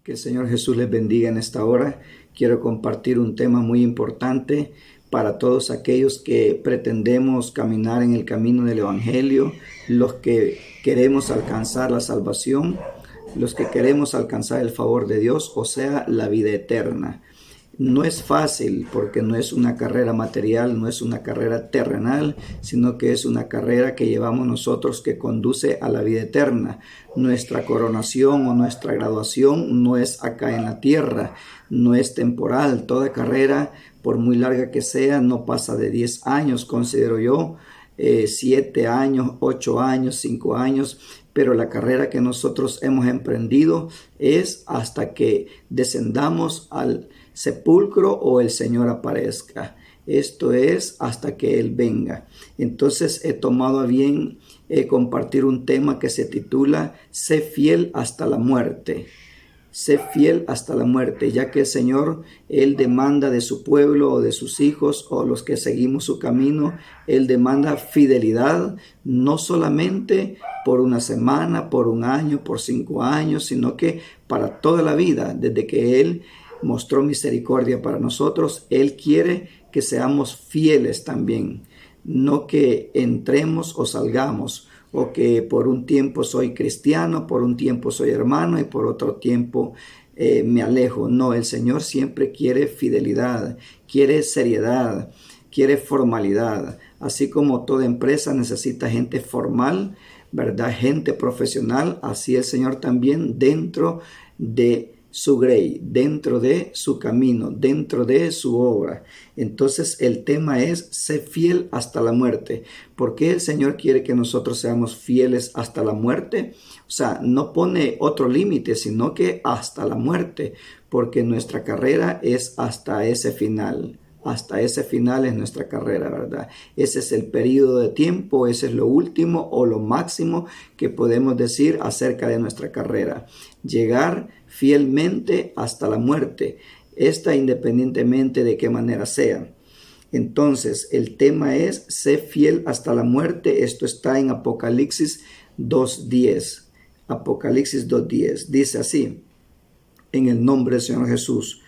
Que el Señor Jesús les bendiga en esta hora. Quiero compartir un tema muy importante para todos aquellos que pretendemos caminar en el camino del Evangelio, los que queremos alcanzar la salvación, los que queremos alcanzar el favor de Dios, o sea, la vida eterna. No es fácil porque no es una carrera material, no es una carrera terrenal, sino que es una carrera que llevamos nosotros que conduce a la vida eterna. Nuestra coronación o nuestra graduación no es acá en la tierra, no es temporal. Toda carrera, por muy larga que sea, no pasa de 10 años, considero yo, 7 años, 8 años, 5 años, pero la carrera que nosotros hemos emprendido es hasta que descendamos al sepulcro o el Señor aparezca. Esto es hasta que Él venga. Entonces he tomado a bien compartir un tema que se titula Sé fiel hasta la muerte. Sé fiel hasta la muerte, ya que el Señor, Él demanda de su pueblo o de sus hijos o los que seguimos su camino, Él demanda fidelidad, no solamente por una semana, por un año, por 5 años, sino que para toda la vida. Desde que Él mostró misericordia para nosotros, Él quiere que seamos fieles también, no que entremos o salgamos, o que por un tiempo soy cristiano, por un tiempo soy hermano y por otro tiempo me alejo. No, el Señor siempre quiere fidelidad, quiere seriedad, quiere formalidad. Así como toda empresa necesita gente formal, ¿verdad? Gente profesional, así el Señor también dentro de su grey, dentro de su camino, dentro de su obra. Entonces el tema es ser fiel hasta la muerte. ¿Por qué el Señor quiere que nosotros seamos fieles hasta la muerte? O sea, no pone otro límite, sino que hasta la muerte, porque nuestra carrera es hasta ese final. Hasta ese final es nuestra carrera, ¿verdad? Ese es el periodo de tiempo, ese es lo último o lo máximo que podemos decir acerca de nuestra carrera. Llegar fielmente hasta la muerte, esta independientemente de qué manera sea. Entonces, el tema es sé fiel hasta la muerte. Esto está en Apocalipsis 2:10. Apocalipsis 2:10 dice así, en el nombre del Señor Jesús: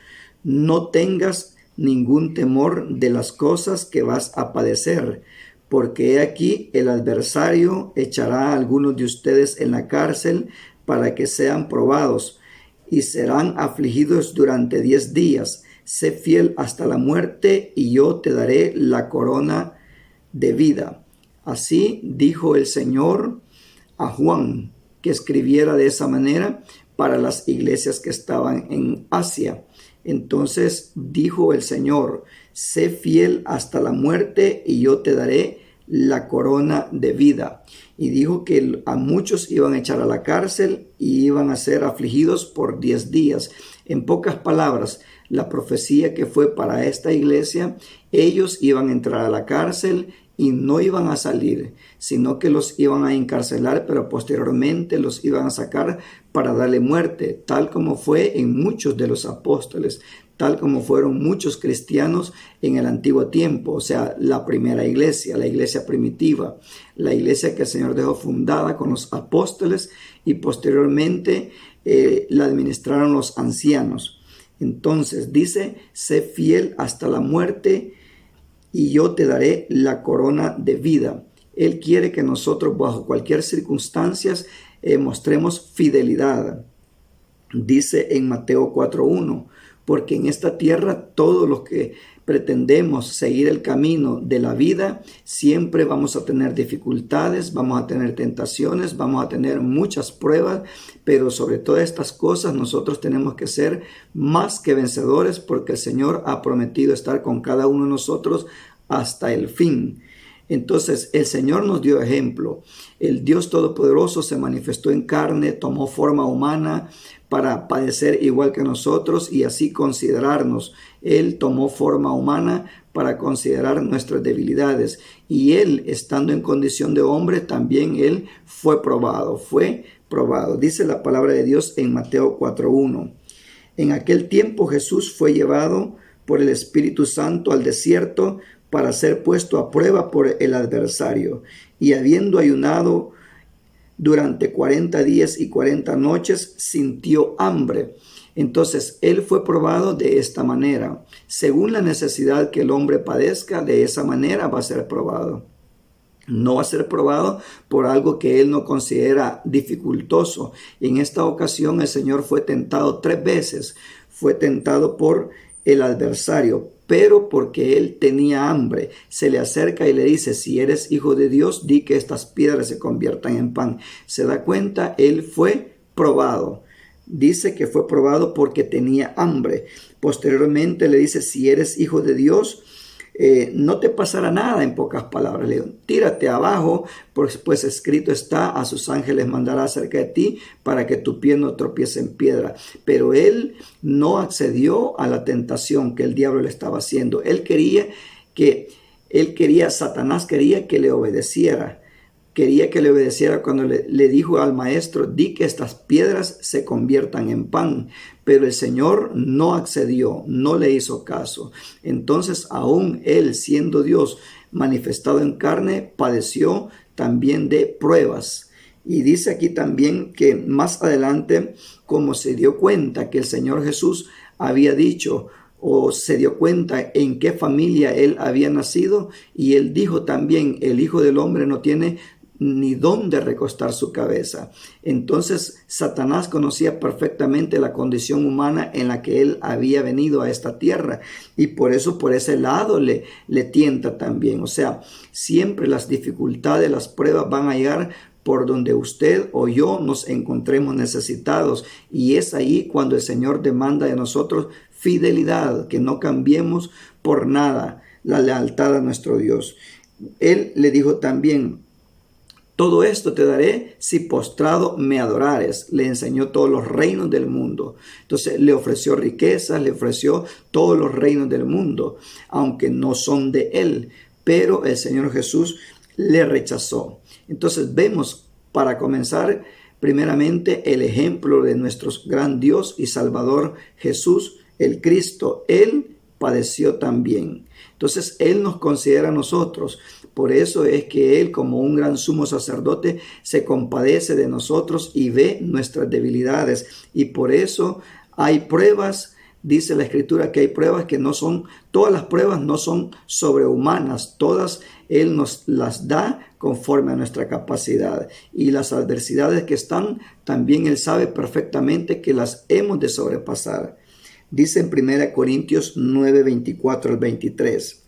no tengas ningún temor de las cosas que vas a padecer, porque he aquí el adversario echará a algunos de ustedes en la cárcel para que sean probados y serán afligidos durante 10 días. Sé fiel hasta la muerte y yo te daré la corona de vida. Así dijo el Señor a Juan que escribiera de esa manera para las iglesias que estaban en Asia. Entonces dijo el Señor: sé fiel hasta la muerte y yo te daré la corona de vida. Y dijo que a muchos iban a echar a la cárcel y iban a ser afligidos por 10 días. En pocas palabras, la profecía que fue para esta iglesia, ellos iban a entrar a la cárcel y no iban a salir, sino que los iban a encarcelar, pero posteriormente los iban a sacar para darle muerte, tal como fue en muchos de los apóstoles, tal como fueron muchos cristianos en el antiguo tiempo, o sea, la primera iglesia, la iglesia primitiva, la iglesia que el Señor dejó fundada con los apóstoles y posteriormente la administraron los ancianos. Entonces dice: sé fiel hasta la muerte y yo te daré la corona de vida. Él quiere que nosotros bajo cualquier circunstancia mostremos fidelidad. Dice en Mateo 4:1, porque en esta tierra todos los que pretendemos seguir el camino de la vida, siempre vamos a tener dificultades, vamos a tener tentaciones, vamos a tener muchas pruebas, pero sobre todas estas cosas nosotros tenemos que ser más que vencedores, porque el Señor ha prometido estar con cada uno de nosotros hasta el fin. Entonces el Señor nos dio ejemplo. El Dios Todopoderoso se manifestó en carne, tomó forma humana para padecer igual que nosotros y así considerarnos. Él tomó forma humana para considerar nuestras debilidades. Y Él, estando en condición de hombre, también Él fue probado. Dice la palabra de Dios en Mateo 4:1. En aquel tiempo Jesús fue llevado por el Espíritu Santo al desierto para ser puesto a prueba por el adversario. Y habiendo ayunado durante 40 días y 40 noches, sintió hambre. Entonces, Él fue probado de esta manera. Según la necesidad que el hombre padezca, de esa manera va a ser probado. No va a ser probado por algo que Él no considera dificultoso. En esta ocasión el Señor fue tentado 3 veces. Fue tentado por el adversario, pero porque Él tenía hambre. Se le acerca y le dice: si eres hijo de Dios, di que estas piedras se conviertan en pan. ¿Se da cuenta? Él fue probado. Dice que fue probado porque tenía hambre. Posteriormente le dice: si eres hijo de Dios, no te pasará nada. En pocas palabras le digo: tírate abajo, pues escrito está: a sus ángeles mandará cerca de ti para que tu pie no tropiece en piedra. Pero él no accedió a la tentación que el diablo le estaba haciendo. Satanás quería que le obedeciera. Quería que le obedeciera cuando le dijo al maestro: di que estas piedras se conviertan en pan. Pero el Señor no accedió, no le hizo caso. Entonces, aún Él, siendo Dios manifestado en carne, padeció también de pruebas. Y dice aquí también que más adelante, como se dio cuenta que el Señor Jesús había dicho, o se dio cuenta en qué familia Él había nacido, y Él dijo también: el Hijo del Hombre no tiene ni dónde recostar su cabeza. Entonces Satanás conocía perfectamente la condición humana en la que él había venido a esta tierra, y por eso por ese lado le tienta también. O sea, siempre las dificultades, las pruebas van a llegar por donde usted o yo nos encontremos necesitados, y es ahí cuando el Señor demanda de nosotros fidelidad, que no cambiemos por nada la lealtad a nuestro Dios. Él le dijo también: todo esto te daré si postrado me adorares. Le enseñó todos los reinos del mundo. Entonces le ofreció riquezas, le ofreció todos los reinos del mundo, aunque no son de él. Pero el Señor Jesús le rechazó. Entonces vemos, para comenzar, primeramente el ejemplo de nuestro gran Dios y Salvador Jesús, el Cristo. Él padeció también. Entonces Él nos considera a nosotros. Por eso es que Él, como un gran sumo sacerdote, se compadece de nosotros y ve nuestras debilidades. Y por eso hay pruebas. Dice la Escritura que hay pruebas que no son, todas las pruebas no son sobrehumanas. Todas Él nos las da conforme a nuestra capacidad. Y las adversidades que están, también Él sabe perfectamente que las hemos de sobrepasar. Dice en 1 Corintios 9, 24 al 23.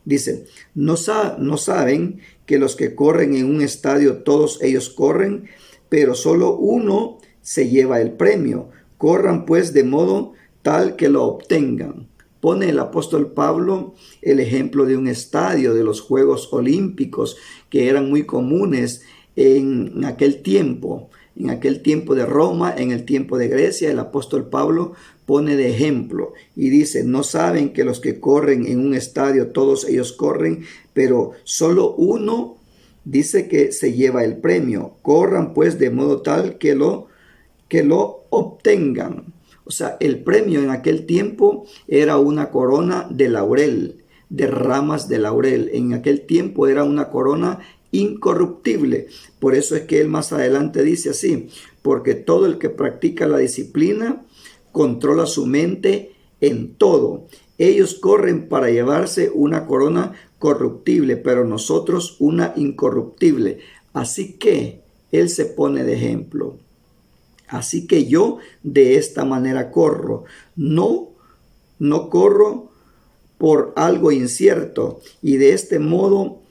Dice: ¿No saben que los que corren en un estadio, todos ellos corren, pero solo uno se lleva el premio? Corran pues de modo tal que lo obtengan. Pone el apóstol Pablo el ejemplo de un estadio, de los Juegos Olímpicos, que eran muy comunes en aquel tiempo de Roma, en el tiempo de Grecia. El apóstol Pablo pone de ejemplo y dice: ¿no saben que los que corren en un estadio, todos ellos corren, pero solo uno dice que se lleva el premio? Corran pues de modo tal que lo obtengan. O sea, el premio en aquel tiempo era una corona de laurel, de ramas de laurel. En aquel tiempo era una corona incorruptible. Por eso es que él más adelante dice así: porque todo el que practica la disciplina controla su mente en todo. Ellos corren para llevarse una corona corruptible, pero nosotros una incorruptible. Así que él se pone de ejemplo. Así que yo de esta manera corro. No corro por algo incierto, y de este modo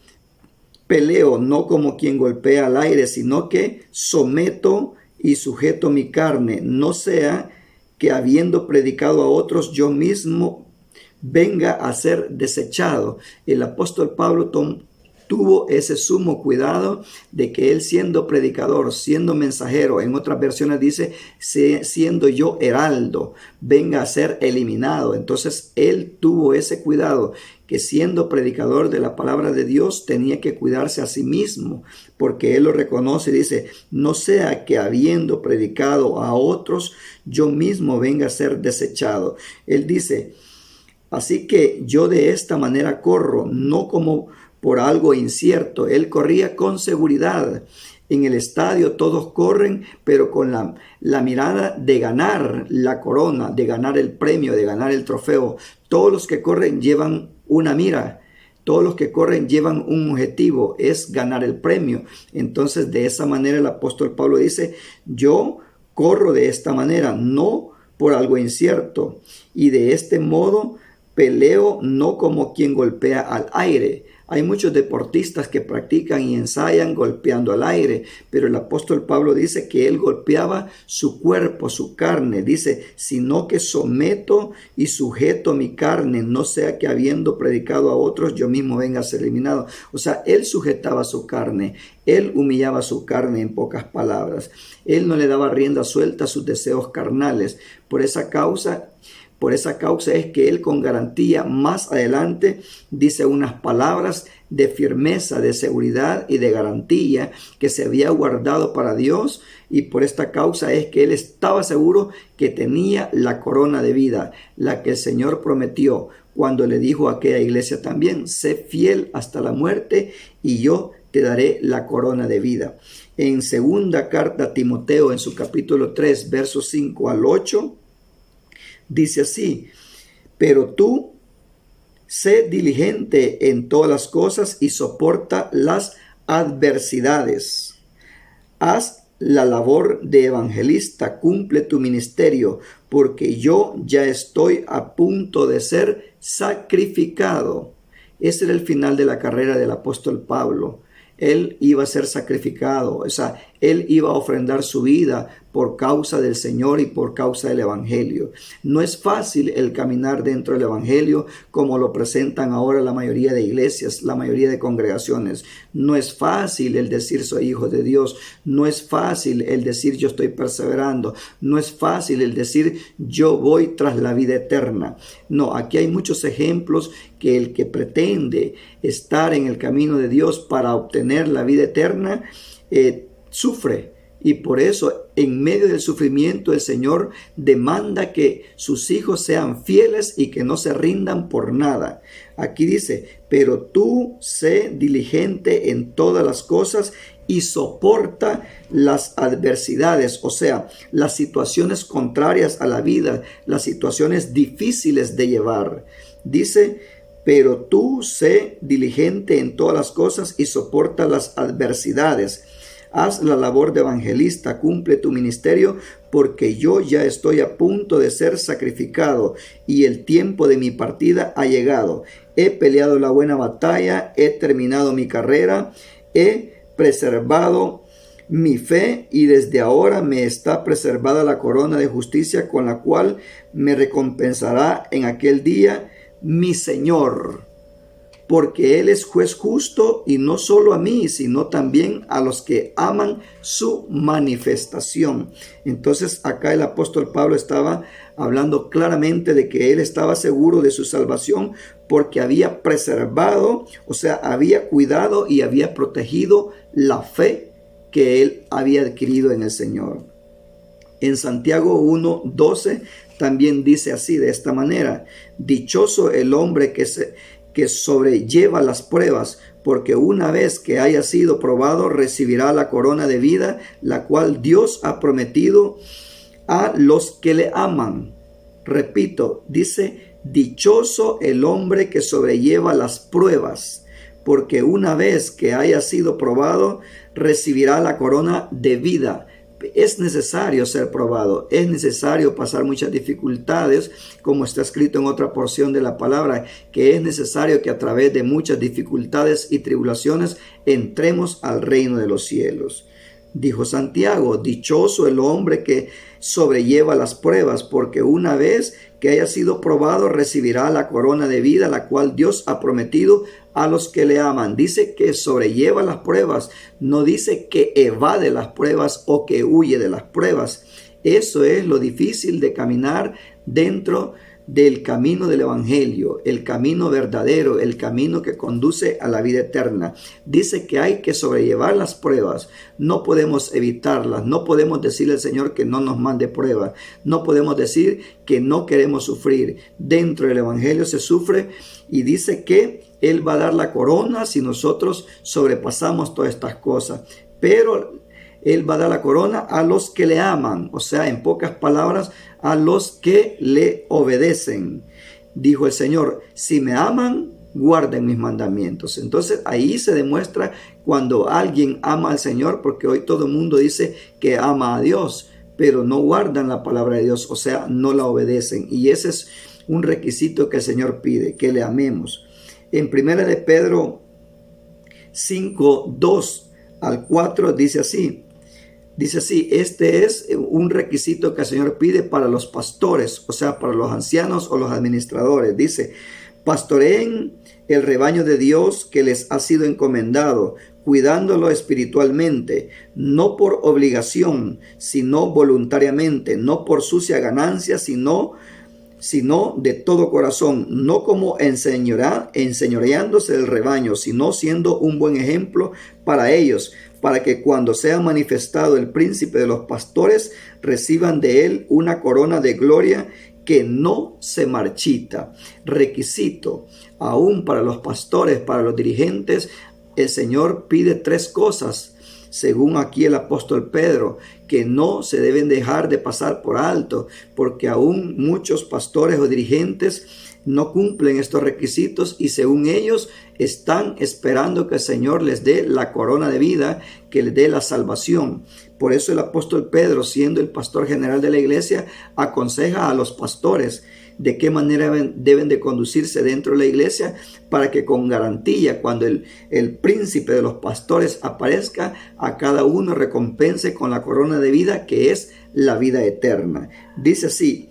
peleo, no como quien golpea al aire, sino que someto y sujeto mi carne, no sea que habiendo predicado a otros, yo mismo venga a ser desechado. El apóstol Pablo tuvo ese sumo cuidado de que él, siendo predicador, siendo mensajero, en otras versiones dice siendo yo heraldo, venga a ser eliminado. Entonces él tuvo ese cuidado, que siendo predicador de la palabra de Dios tenía que cuidarse a sí mismo, porque él lo reconoce y dice: no sea que habiendo predicado a otros, yo mismo venga a ser desechado. Él dice: así que yo de esta manera corro, no como por algo incierto. Él corría con seguridad. En el estadio todos corren, pero con la mirada de ganar la corona, de ganar el premio, de ganar el trofeo. Todos los que corren llevan una mira. Todos los que corren llevan un objetivo, es ganar el premio. Entonces, de esa manera el apóstol Pablo dice, yo corro de esta manera, no por algo incierto. Y de este modo peleo no como quien golpea al aire. Hay muchos deportistas que practican y ensayan golpeando al aire, pero el apóstol Pablo dice que él golpeaba su cuerpo, su carne. Dice, sino que someto y sujeto mi carne, no sea que habiendo predicado a otros yo mismo venga a ser eliminado. O sea, él sujetaba su carne, él humillaba su carne, en pocas palabras. Él no le daba rienda suelta a sus deseos carnales. Por esa causa es que él con garantía más adelante dice unas palabras de firmeza, de seguridad y de garantía que se había guardado para Dios, y por esta causa es que él estaba seguro que tenía la corona de vida, la que el Señor prometió cuando le dijo a aquella iglesia también, sé fiel hasta la muerte y yo te daré la corona de vida. En segunda carta a Timoteo, en su capítulo 3, versos 5 al 8, dice así, pero tú sé diligente en todas las cosas y soporta las adversidades. Haz la labor de evangelista, cumple tu ministerio, porque yo ya estoy a punto de ser sacrificado. Ese era el final de la carrera del apóstol Pablo. Él iba a ser sacrificado, o sea, él iba a ofrendar su vida por causa del Señor y por causa del Evangelio. No es fácil el caminar dentro del Evangelio como lo presentan ahora la mayoría de iglesias, la mayoría de congregaciones. No es fácil el decir soy hijo de Dios. No es fácil el decir yo estoy perseverando. No es fácil el decir yo voy tras la vida eterna. No, aquí hay muchos ejemplos que el que pretende estar en el camino de Dios para obtener la vida eterna, sufre. Y por eso, en medio del sufrimiento, el Señor demanda que sus hijos sean fieles y que no se rindan por nada. Aquí dice, pero tú sé diligente en todas las cosas y soporta las adversidades, o sea, las situaciones contrarias a la vida, las situaciones difíciles de llevar. Dice, pero tú sé diligente en todas las cosas y soporta las adversidades. Haz la labor de evangelista, cumple tu ministerio, porque yo ya estoy a punto de ser sacrificado y el tiempo de mi partida ha llegado. He peleado la buena batalla, he terminado mi carrera, he preservado mi fe y desde ahora me está preservada la corona de justicia con la cual me recompensará en aquel día mi Señor. Porque Él es juez justo y no solo a mí, sino también a los que aman su manifestación. Entonces acá el apóstol Pablo estaba hablando claramente de que él estaba seguro de su salvación porque había preservado, o sea, había cuidado y había protegido la fe que él había adquirido en el Señor. En Santiago 1:12 también dice así, de esta manera, dichoso el hombre que sobrelleva las pruebas, porque una vez que haya sido probado, recibirá la corona de vida, la cual Dios ha prometido a los que le aman. Repito, dice, dichoso el hombre que sobrelleva las pruebas, porque una vez que haya sido probado, recibirá la corona de vida. Es necesario ser probado, es necesario pasar muchas dificultades, como está escrito en otra porción de la palabra, que es necesario que a través de muchas dificultades y tribulaciones entremos al reino de los cielos. Dijo Santiago, dichoso el hombre que sobrelleva las pruebas, porque una vez que haya sido probado recibirá la corona de vida, la cual Dios ha prometido a los que le aman. Dice que sobrelleva las pruebas, no dice que evade las pruebas o que huye de las pruebas. Eso es lo difícil de caminar dentro del camino del Evangelio, el camino verdadero, el camino que conduce a la vida eterna. Dice que hay que sobrellevar las pruebas, no podemos evitarlas, no podemos decirle al Señor que no nos mande pruebas, no podemos decir que no queremos sufrir. Dentro del Evangelio se sufre y dice que Él va a dar la corona si nosotros sobrepasamos todas estas cosas. pero Él va a dar la corona a los que le aman, o sea, en pocas palabras, a los que le obedecen. Dijo el Señor, si me aman, guarden mis mandamientos. Entonces ahí se demuestra cuando alguien ama al Señor, porque hoy todo el mundo dice que ama a Dios, pero no guardan la palabra de Dios, o sea, no la obedecen. Y ese es un requisito que el Señor pide, que le amemos. En 1 de Pedro 5, 2 al 4 dice así, este es un requisito que el Señor pide para los pastores, o sea, para los ancianos o los administradores. Dice, pastoreen el rebaño de Dios que les ha sido encomendado, cuidándolo espiritualmente, no por obligación, sino voluntariamente, no por sucia ganancia, sino de todo corazón, no como enseñoreándose del rebaño, sino siendo un buen ejemplo para ellos, para que cuando sea manifestado el príncipe de los pastores, reciban de él una corona de gloria que no se marchita. Requisito, aún para los pastores, para los dirigentes, el Señor pide 3 cosas, según aquí el apóstol Pedro, que no se deben dejar de pasar por alto, porque aún muchos pastores o dirigentes no cumplen estos requisitos y según ellos están esperando que el Señor les dé la corona de vida, que les dé la salvación. Por eso el apóstol Pedro, siendo el pastor general de la iglesia, aconseja a los pastores de qué manera deben de conducirse dentro de la iglesia para que con garantía, cuando el príncipe de los pastores aparezca, a cada uno recompense con la corona de vida que es la vida eterna. Dice así,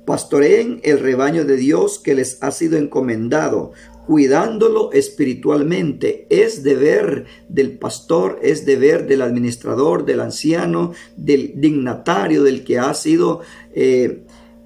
pastoreen el rebaño de Dios que les ha sido encomendado, cuidándolo espiritualmente. Es deber del pastor, es deber del administrador, del anciano, del dignatario, del que ha sido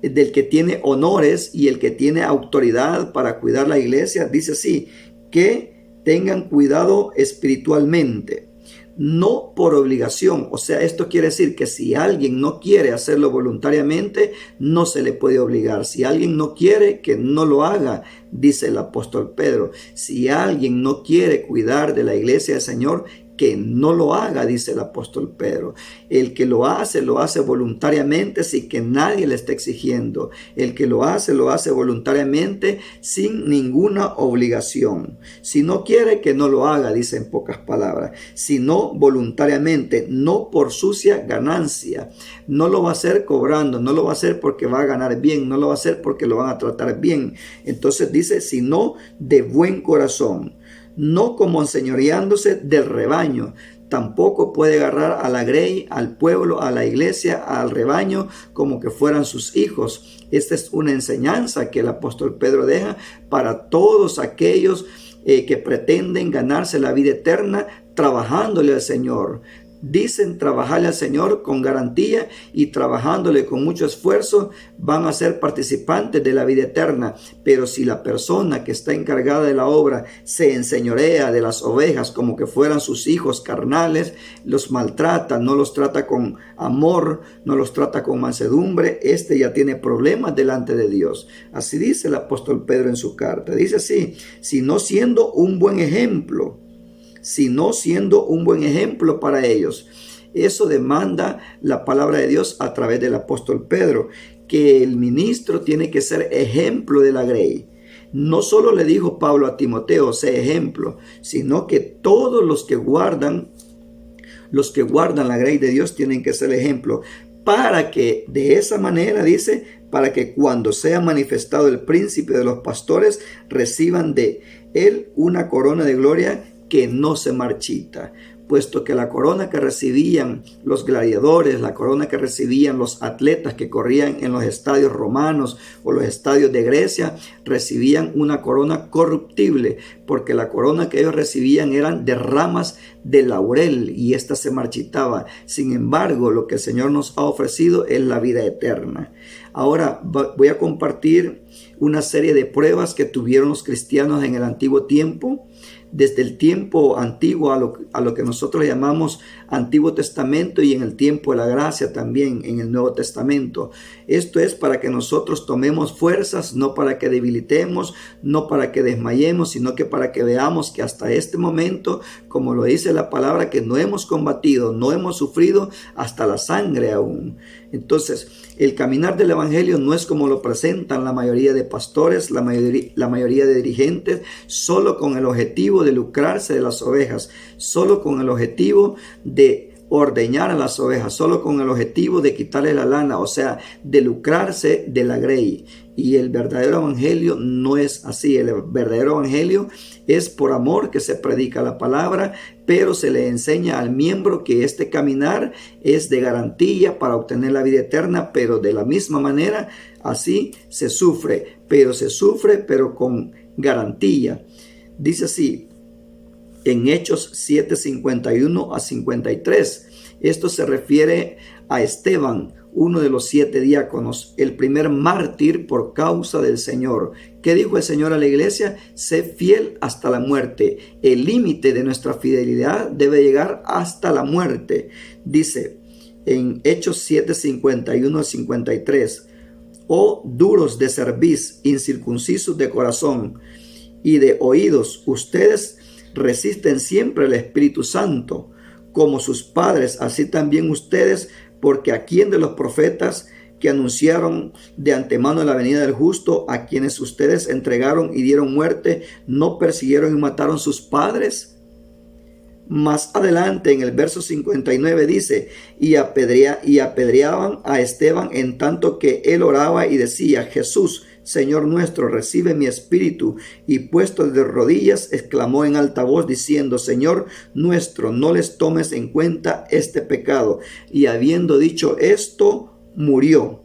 del que tiene honores y el que tiene autoridad para cuidar la iglesia. Dice así, que tengan cuidado espiritualmente, no por obligación. O sea, esto quiere decir que si alguien no quiere hacerlo voluntariamente, no se le puede obligar. Si alguien no quiere, que no lo haga, dice el apóstol Pedro. Si alguien no quiere cuidar de la iglesia del Señor, que no lo haga, dice el apóstol Pedro. El que lo hace voluntariamente sin que nadie le esté exigiendo. El que lo hace voluntariamente sin ninguna obligación. Si no quiere, que no lo haga, dice en pocas palabras, sino voluntariamente, no por sucia ganancia. No lo va a hacer cobrando, no lo va a hacer porque va a ganar bien, no lo va a hacer porque lo van a tratar bien. Entonces dice, sino de buen corazón, no como enseñoreándose del rebaño. Tampoco puede agarrar a la grey, al pueblo, a la iglesia, al rebaño, como que fueran sus hijos. Esta es una enseñanza que el apóstol Pedro deja para todos aquellos que pretenden ganarse la vida eterna trabajándole al Señor. Dicen trabajarle al Señor con garantía y trabajándole con mucho esfuerzo van a ser participantes de la vida eterna. Pero si la persona que está encargada de la obra se enseñorea de las ovejas como que fueran sus hijos carnales, los maltrata, no los trata con amor, no los trata con mansedumbre, ya tiene problemas delante de Dios. Así dice el apóstol Pedro en su carta. Dice así, sino siendo un buen ejemplo para ellos. Eso demanda la palabra de Dios a través del apóstol Pedro, que el ministro tiene que ser ejemplo de la grey. No solo le dijo Pablo a Timoteo, sé ejemplo, sino que todos los que guardan la grey de Dios tienen que ser ejemplo, para que de esa manera, dice, para que cuando sea manifestado el príncipe de los pastores, reciban de él una corona de gloria que no se marchita, puesto que la corona que recibían los gladiadores, la corona que recibían los atletas que corrían en los estadios romanos o los estadios de Grecia, recibían una corona corruptible, porque la corona que ellos recibían eran de ramas de laurel y ésta se marchitaba. Sin embargo, lo que el Señor nos ha ofrecido es la vida eterna. Ahora voy a compartir una serie de pruebas que tuvieron los cristianos en el antiguo tiempo desde el tiempo antiguo a lo que nosotros llamamos Antiguo Testamento, y en el tiempo de la gracia también en el Nuevo Testamento. Esto es para que nosotros tomemos fuerzas, no para que debilitemos, no para que desmayemos, sino que para que veamos que hasta este momento, como lo dice la palabra, que no hemos combatido, no hemos sufrido hasta la sangre aún. Entonces, el caminar del evangelio no es como lo presentan la mayoría de pastores, la mayoría de dirigentes, solo con el objetivo de lucrarse de las ovejas, solo con el objetivo de ordeñar a las ovejas, solo con el objetivo de quitarle la lana, o sea, de lucrarse de la grey. Y el verdadero evangelio no es así. El verdadero evangelio es por amor que se predica la palabra, pero se le enseña al miembro que este caminar es de garantía para obtener la vida eterna, pero de la misma manera, así se sufre, pero con garantía. Dice así en Hechos 7:51 a 53. Esto se refiere a Esteban, uno de los 7 diáconos, el primer mártir por causa del Señor. ¿Qué dijo el Señor a la iglesia? Sé fiel hasta la muerte. El límite de nuestra fidelidad debe llegar hasta la muerte. Dice en Hechos 7:51 a 53. Oh duros de cerviz, incircuncisos de corazón y de oídos, ustedes resisten siempre el Espíritu Santo, como sus padres, así también ustedes, porque a quién de los profetas que anunciaron de antemano la venida del justo, a quienes ustedes entregaron y dieron muerte, no persiguieron y mataron sus padres. Más adelante en el verso 59 dice, y apedreaban a Esteban en tanto que él oraba y decía, Jesús, Señor nuestro, recibe mi espíritu. Y puesto de rodillas, exclamó en alta voz diciendo, Señor nuestro, no les tomes en cuenta este pecado. Y habiendo dicho esto, murió.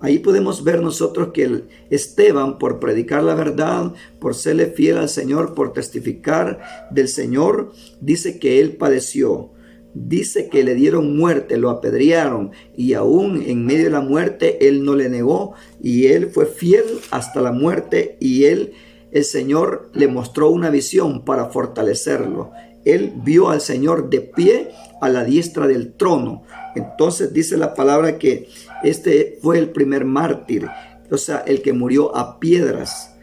Ahí podemos ver nosotros que Esteban, por predicar la verdad, por serle fiel al Señor, por testificar del Señor, dice que él padeció. Dice que le dieron muerte, lo apedrearon, y aún en medio de la muerte él no le negó, y él fue fiel hasta la muerte, y el Señor le mostró una visión para fortalecerlo. Él vio al Señor de pie a la diestra del trono. Entonces dice la palabra que este fue el primer mártir, o sea, el que murió a piedras.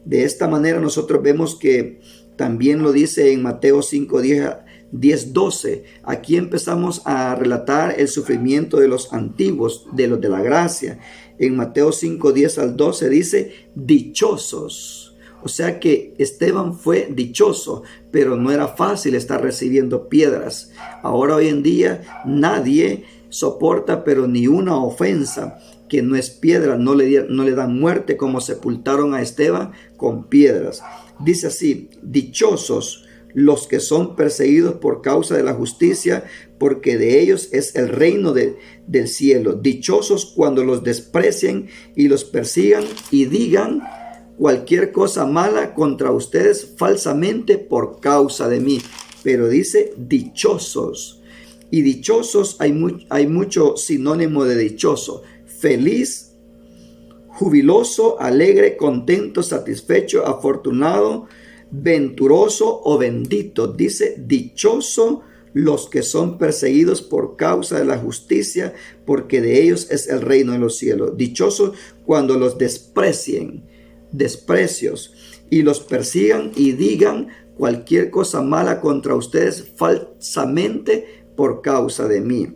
De esta manera nosotros vemos que también lo dice en Mateo 5:10-12. Aquí empezamos a relatar el sufrimiento de los antiguos, de los de la gracia. En Mateo 5:10-12 dice, dichosos. O sea que Esteban fue dichoso, pero no era fácil estar recibiendo piedras. Ahora hoy en día nadie soporta pero ni una ofensa que no es piedra, no le dan muerte como sepultaron a Esteban con piedras. Dice así, dichosos los que son perseguidos por causa de la justicia, porque de ellos es el reino del cielo. Dichosos cuando los desprecien y los persigan y digan cualquier cosa mala contra ustedes falsamente por causa de mí. Pero dice dichosos. Y dichosos hay mucho sinónimo de dichoso. Feliz, jubiloso, alegre, contento, satisfecho, afortunado, venturoso o bendito. Dice dichoso los que son perseguidos por causa de la justicia, porque de ellos es el reino de los cielos. Dichosos cuando los desprecios y los persigan y digan cualquier cosa mala contra ustedes falsamente por causa de mí.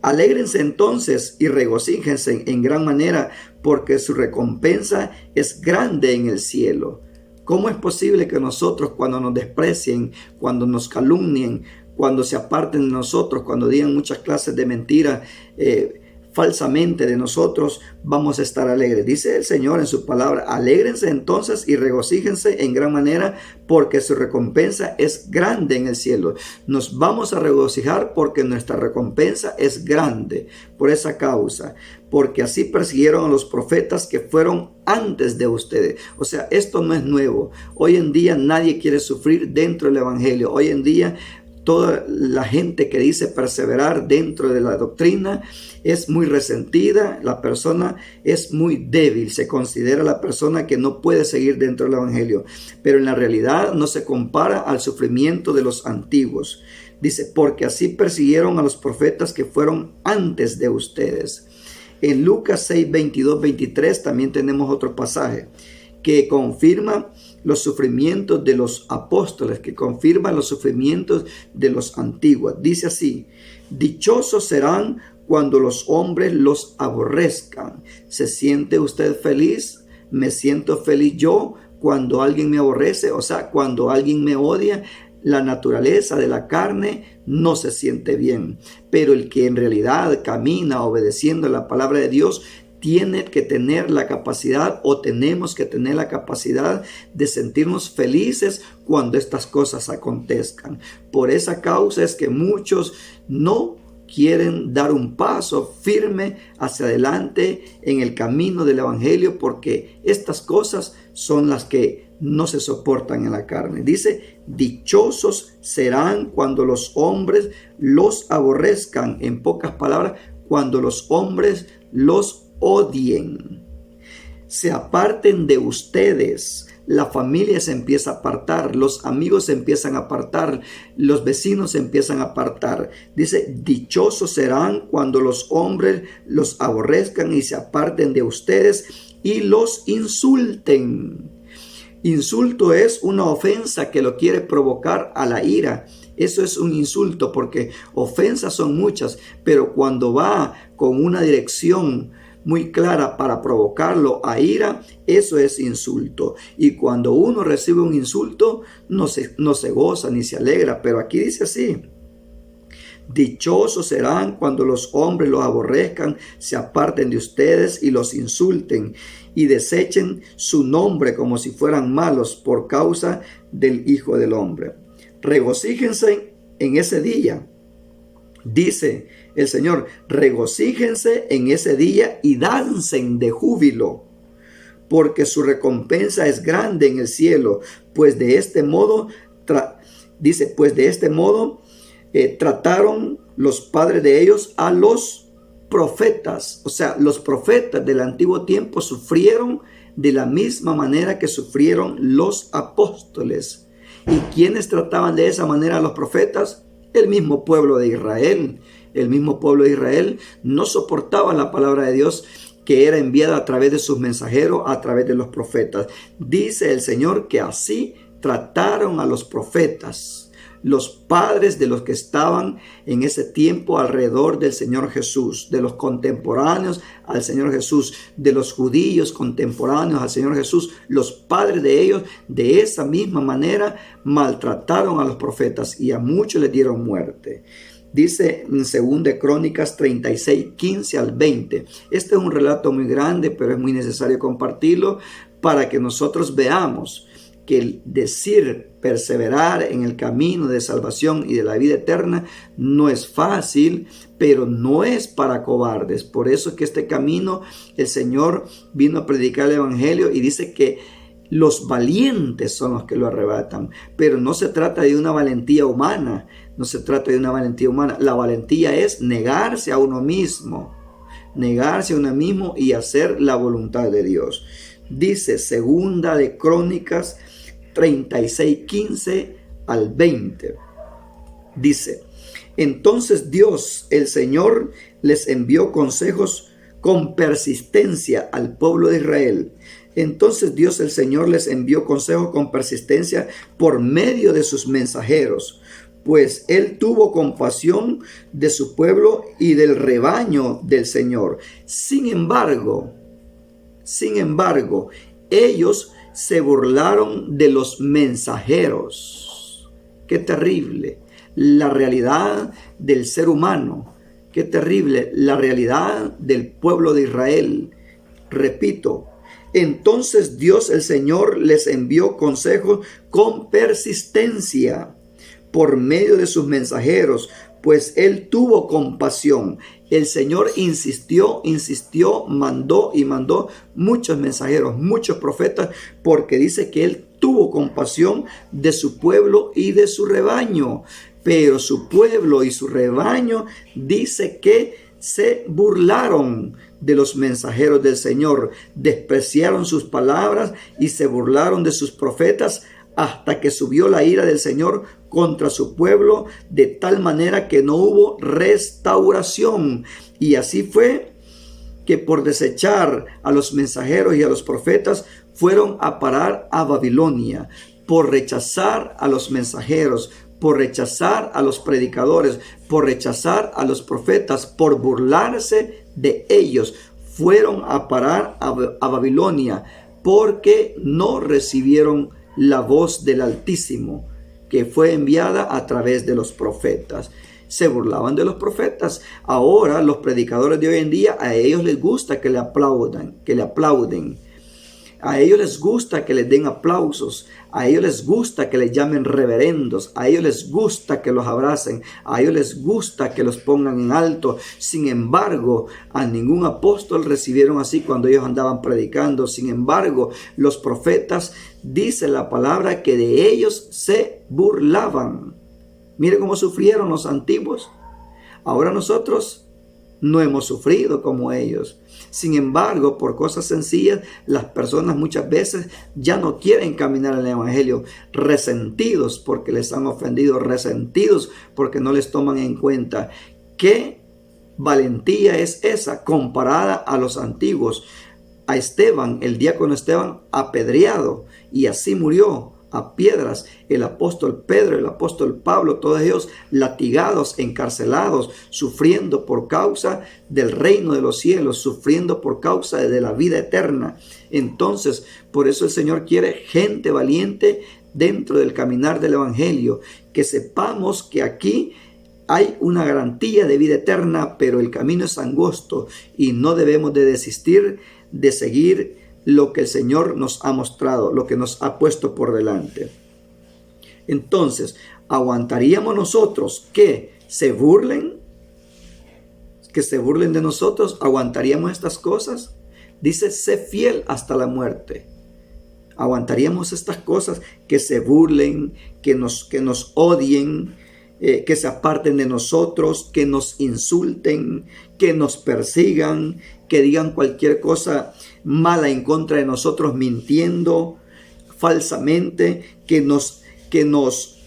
Alégrense entonces y regocíjense en gran manera, porque su recompensa es grande en el cielo. ¿Cómo es posible que nosotros, cuando nos desprecien, cuando nos calumnien, cuando se aparten de nosotros, cuando digan muchas clases de mentiras falsamente de nosotros, vamos a estar alegres? Dice el Señor en su palabra, alégrense entonces y regocíjense en gran manera, porque su recompensa es grande en el cielo. Nos vamos a regocijar porque nuestra recompensa es grande por esa causa, porque así persiguieron a los profetas que fueron antes de ustedes. O sea, esto no es nuevo. Hoy en día nadie quiere sufrir dentro del evangelio. Hoy en día toda la gente que dice perseverar dentro de la doctrina es muy resentida, la persona es muy débil, se considera la persona que no puede seguir dentro del evangelio, pero en la realidad no se compara al sufrimiento de los antiguos. Dice, porque así persiguieron a los profetas que fueron antes de ustedes. En Lucas 6, 22, 23 también tenemos otro pasaje que confirma los sufrimientos de los apóstoles, que confirma los sufrimientos de los antiguos. Dice así, dichosos serán cuando los hombres los aborrezcan. ¿Se siente usted feliz? ¿Me siento feliz yo cuando alguien me aborrece? O sea, cuando alguien me odia. La naturaleza de la carne no se siente bien, pero el que en realidad camina obedeciendo la palabra de Dios tiene que tener la capacidad, o tenemos que tener la capacidad de sentirnos felices cuando estas cosas acontezcan. Por esa causa es que muchos no quieren dar un paso firme hacia adelante en el camino del evangelio, porque estas cosas son las que no se soportan en la carne. Dice, dichosos serán cuando los hombres los aborrezcan. En pocas palabras, cuando los hombres los odien, se aparten de ustedes. La familia se empieza a apartar, los amigos se empiezan a apartar, los vecinos se empiezan a apartar. Dice, dichosos serán cuando los hombres los aborrezcan y se aparten de ustedes y los insulten. Insulto es una ofensa que lo quiere provocar a la ira. Eso es un insulto, porque ofensas son muchas, pero cuando va con una dirección muy clara para provocarlo a ira, eso es insulto. Y cuando uno recibe un insulto, no se goza ni se alegra. Pero aquí dice así, dichosos serán cuando los hombres los aborrezcan, se aparten de ustedes y los insulten y desechen su nombre como si fueran malos por causa del Hijo del Hombre. Regocíjense en ese día. Dice el Señor, regocíjense en ese día y dancen de júbilo, porque su recompensa es grande en el cielo, pues de este modo, trataron los padres de ellos a los profetas. O sea, los profetas del antiguo tiempo sufrieron de la misma manera que sufrieron los apóstoles. ¿Y quiénes trataban de esa manera a los profetas? El mismo pueblo de Israel. El mismo pueblo de Israel no soportaba la palabra de Dios que era enviada a través de sus mensajeros, a través de los profetas. Dice el Señor que así trataron a los profetas, los padres de los que estaban en ese tiempo alrededor del Señor Jesús, de los contemporáneos al Señor Jesús, de los judíos contemporáneos al Señor Jesús. Los padres de ellos de esa misma manera maltrataron a los profetas y a muchos les dieron muerte. Dice en 2 Crónicas 36, 15 al 20. Este es un relato muy grande, pero es muy necesario compartirlo para que nosotros veamos que el decir perseverar en el camino de salvación y de la vida eterna no es fácil, pero no es para cobardes. Por eso es que este camino el Señor vino a predicar el evangelio y dice que los valientes son los que lo arrebatan. Pero no se trata de una valentía humana, no se trata de una valentía humana. La valentía es negarse a uno mismo y hacer la voluntad de Dios. Dice 2 Crónicas 36, 15 al 20. Dice, entonces Dios, el Señor, les envió consejos con persistencia al pueblo de Israel. Entonces Dios, el Señor, les envió consejos con persistencia por medio de sus mensajeros, pues Él tuvo compasión de su pueblo y del rebaño del Señor. Sin embargo, ellos se burlaron de los mensajeros. Qué terrible la realidad del ser humano. Qué terrible la realidad del pueblo de Israel. Repito, entonces Dios el Señor les envió consejos con persistencia por medio de sus mensajeros, pues Él tuvo compasión. El Señor insistió, mandó muchos mensajeros, muchos profetas, porque dice que Él tuvo compasión de su pueblo y de su rebaño. pero su pueblo y su rebaño dice que se burlaron de los mensajeros del Señor, despreciaron sus palabras y se burlaron de sus profetas, hasta que subió la ira del Señor contra su pueblo, de tal manera que no hubo restauración. Y así fue que por desechar a los mensajeros y a los profetas, fueron a parar a Babilonia. Por rechazar a los mensajeros, por rechazar a los predicadores, por rechazar a los profetas, por burlarse de ellos, fueron a parar a Babilonia, porque no recibieron la voz del Altísimo, que fue enviada a través de los profetas. Se burlaban de los profetas. Ahora los predicadores de hoy en día, a ellos les gusta que le aplauden. A ellos les gusta que les den aplausos. A ellos les gusta que les llamen reverendos. A ellos les gusta que los abracen. A ellos les gusta que los pongan en alto. Sin embargo, a ningún apóstol recibieron así cuando ellos andaban predicando. Sin embargo, los profetas, dice la palabra, que de ellos se burlaban. Mire cómo sufrieron los antiguos. Ahora nosotros no hemos sufrido como ellos. Sin embargo, por cosas sencillas, las personas muchas veces ya no quieren caminar en el evangelio, resentidos porque les han ofendido, resentidos porque no les toman en cuenta. ¿Qué valentía es esa comparada a los antiguos? A Esteban, el diácono Esteban, apedreado, y así murió a piedras. El apóstol Pedro, el apóstol Pablo, todos ellos latigados, encarcelados, sufriendo por causa del reino de los cielos, sufriendo por causa de la vida eterna. Entonces, por eso el Señor quiere gente valiente dentro del caminar del evangelio, que sepamos que aquí hay una garantía de vida eterna, pero el camino es angosto y no debemos de desistir de seguir lo que el Señor nos ha mostrado, lo que nos ha puesto por delante. Entonces, ¿aguantaríamos nosotros que se burlen? ¿Que se burlen de nosotros? ¿Aguantaríamos estas cosas? Dice, sé fiel hasta la muerte. ¿Aguantaríamos estas cosas? Que se burlen, que nos odien, que se aparten de nosotros, que nos insulten, que nos persigan, que digan cualquier cosa mala en contra de nosotros, mintiendo falsamente, que nos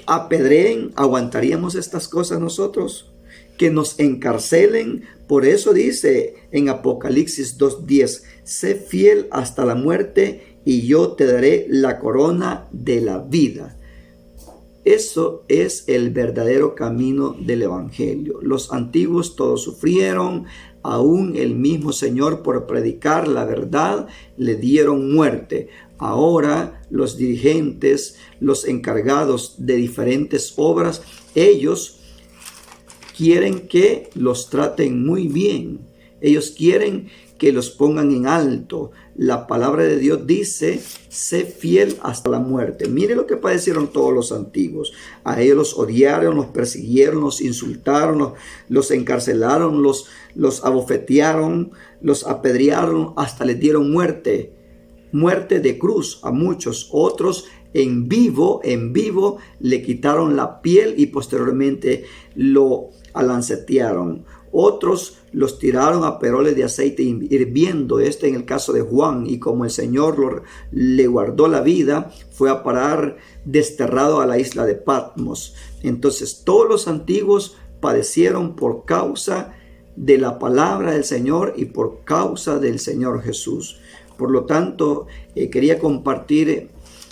apedreen. ¿Aguantaríamos estas cosas nosotros? Que nos encarcelen. Por eso dice en Apocalipsis 2:10, sé fiel hasta la muerte y yo te daré la corona de la vida. Eso es el verdadero camino del evangelio. Los antiguos todos sufrieron, aún el mismo Señor, por predicar la verdad, le dieron muerte. Ahora los dirigentes, los encargados de diferentes obras, ellos quieren que los traten muy bien. Ellos quieren que los pongan en alto. La palabra de Dios dice, sé fiel hasta la muerte. Mire lo que padecieron todos los antiguos. A ellos los odiaron, los persiguieron, los insultaron, los encarcelaron, los abofetearon, los apedrearon, hasta les dieron muerte. Muerte de cruz a muchos. Otros en vivo le quitaron la piel y posteriormente lo alancetearon. Otros los tiraron a peroles de aceite hirviendo, en el caso de Juan, y como el Señor le guardó la vida, fue a parar desterrado a la isla de Patmos. Entonces todos los antiguos padecieron por causa de la palabra del Señor y por causa del Señor Jesús. Por lo tanto, quería compartir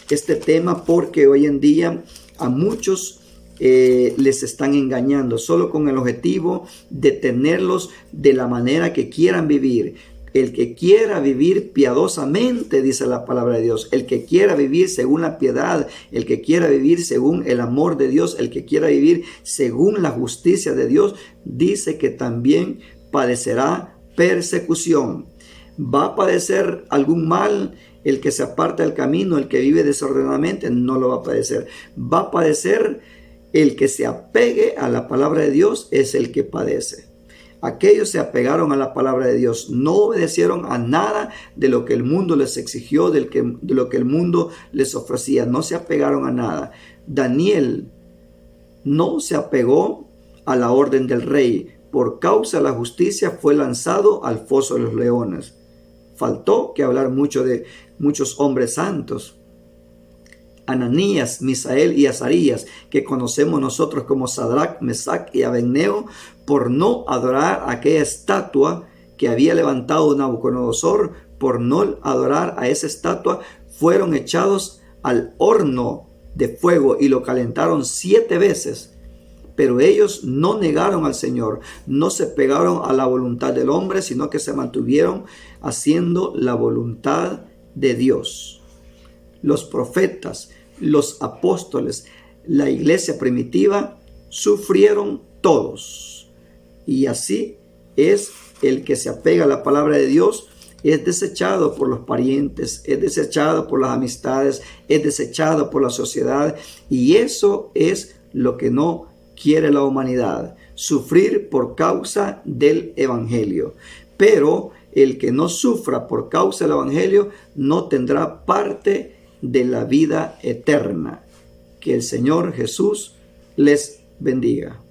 este tema porque hoy en día a muchos les están engañando solo con el objetivo de tenerlos de la manera que quieran vivir. El que quiera vivir piadosamente, dice la palabra de Dios, el que quiera vivir según la piedad, el que quiera vivir según el amor de Dios, el que quiera vivir según la justicia de Dios, dice que también padecerá persecución. ¿Va a padecer algún mal el que se aparta del camino, el que vive desordenadamente? No lo va a padecer. Va a padecer el que se apegue a la palabra de Dios, es el que padece. Aquellos se apegaron a la palabra de Dios, no obedecieron a nada de lo que el mundo les exigió, de lo que el mundo les ofrecía, no se apegaron a nada. Daniel no se apegó a la orden del rey. Por causa de la justicia fue lanzado al foso de los leones. Faltó que hablar mucho de muchos hombres santos. Ananías, Misael y Azarías, que conocemos nosotros como Sadrach, Mesach y Abednego, por no adorar aquella estatua que había levantado Nabucodonosor, por no adorar a esa estatua, fueron echados al horno de fuego y lo calentaron 7 veces. Pero ellos no negaron al Señor, no se pegaron a la voluntad del hombre, sino que se mantuvieron haciendo la voluntad de Dios. Los profetas, los apóstoles, la iglesia primitiva sufrieron todos. Y así es el que se apega a la palabra de Dios, es desechado por los parientes, es desechado por las amistades, es desechado por la sociedad. Y eso es lo que no quiere la humanidad, sufrir por causa del evangelio. Pero el que no sufra por causa del evangelio no tendrá parte de la vida eterna. Que el Señor Jesús les bendiga.